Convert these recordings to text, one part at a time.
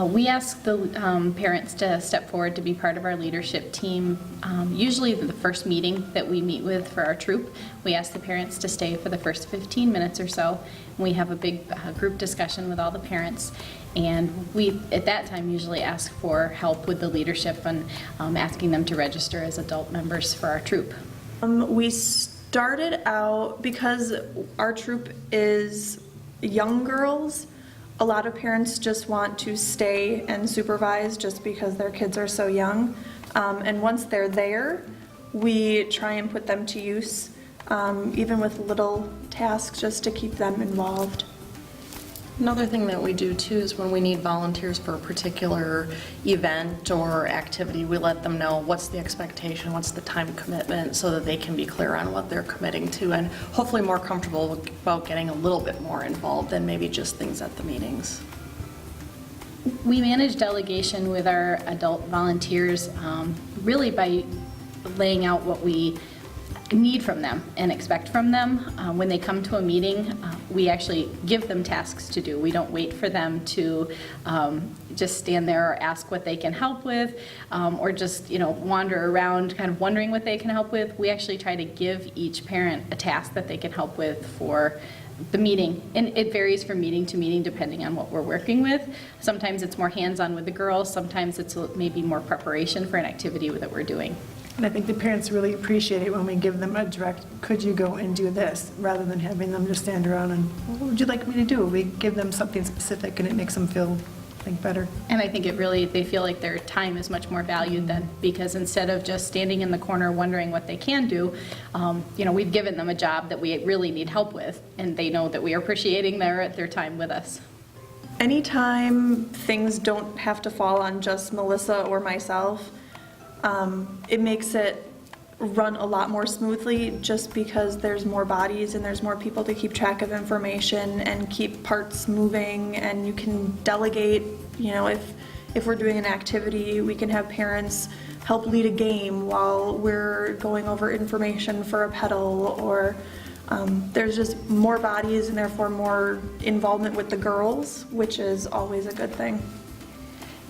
We ask the parents to step forward to be part of our leadership team. Usually the first meeting that we meet with for our troop, we ask the parents to stay for the first 15 minutes or so. We have a big group discussion with all the parents, and we at that time usually ask for help with the leadership and asking them to register as adult members for our troop. We started out, because our troop is young girls, a lot of parents just want to stay and supervise just because their kids are so young. And once they're there, we try and put them to use, even with little tasks, just to keep them involved. Another thing that we do too is when we need volunteers for a particular event or activity, we let them know what's the expectation, what's the time commitment, so that they can be clear on what they're committing to and hopefully more comfortable about getting a little bit more involved than maybe just things at the meetings. We manage delegation with our adult volunteers really by laying out what we need from them and expect from them. When they come to a meeting, we actually give them tasks to do. We don't wait for them to just stand there or ask what they can help with, or just wander around kind of wondering what they can help with. We actually try to give each parent a task that they can help with for the meeting, and it varies from meeting to meeting depending on what we're working with. Sometimes it's more hands-on with the girls, sometimes it's maybe more preparation for an activity that we're doing. And I think the parents really appreciate it when we give them a direct, could you go and do this, rather than having them just stand around and, what would you like me to do? We give them something specific and it makes them feel like better. And I think they feel like their time is much more valued then, because instead of just standing in the corner wondering what they can do, we've given them a job that we really need help with, and they know that we are appreciating their time with us. Anytime things don't have to fall on just Melissa or myself, it makes it run a lot more smoothly, just because there's more bodies and there's more people to keep track of information and keep parts moving, and you can delegate. If we're doing an activity, we can have parents help lead a game while we're going over information for a pedal, or there's just more bodies and therefore more involvement with the girls, which is always a good thing.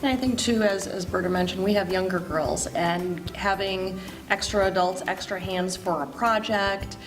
And I think too, as Berta mentioned, we have younger girls, and having extra adults, extra hands for a project,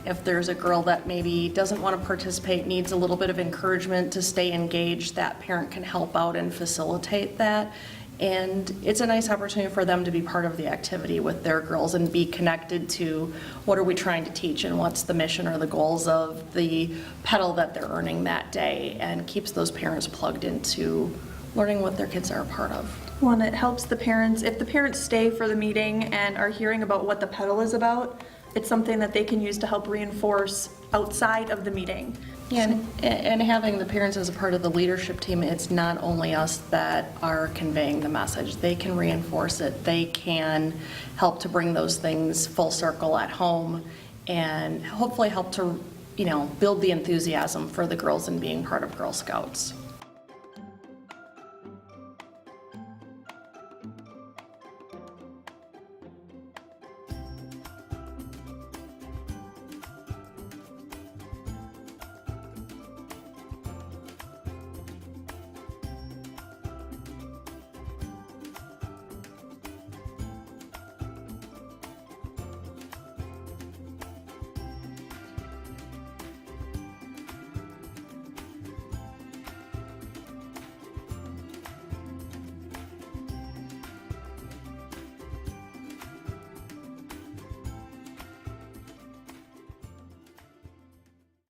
if there's a girl that maybe doesn't want to participate, needs a little bit of encouragement to stay engaged, that parent can help out and facilitate that. And it's a nice opportunity for them to be part of the activity with their girls and be connected to what are we trying to teach and what's the mission or the goals of the pedal that they're earning that day, and keeps those parents plugged into learning what their kids are a part of. Well, and it helps the parents, if the parents stay for the meeting and are hearing about what the pedal is about, it's something that they can use to help reinforce outside of the meeting. And having the parents as a part of the leadership team, it's not only us that are conveying the message. They can reinforce it. They can help to bring those things full circle at home, and hopefully help to build the enthusiasm for the girls in being part of Girl Scouts.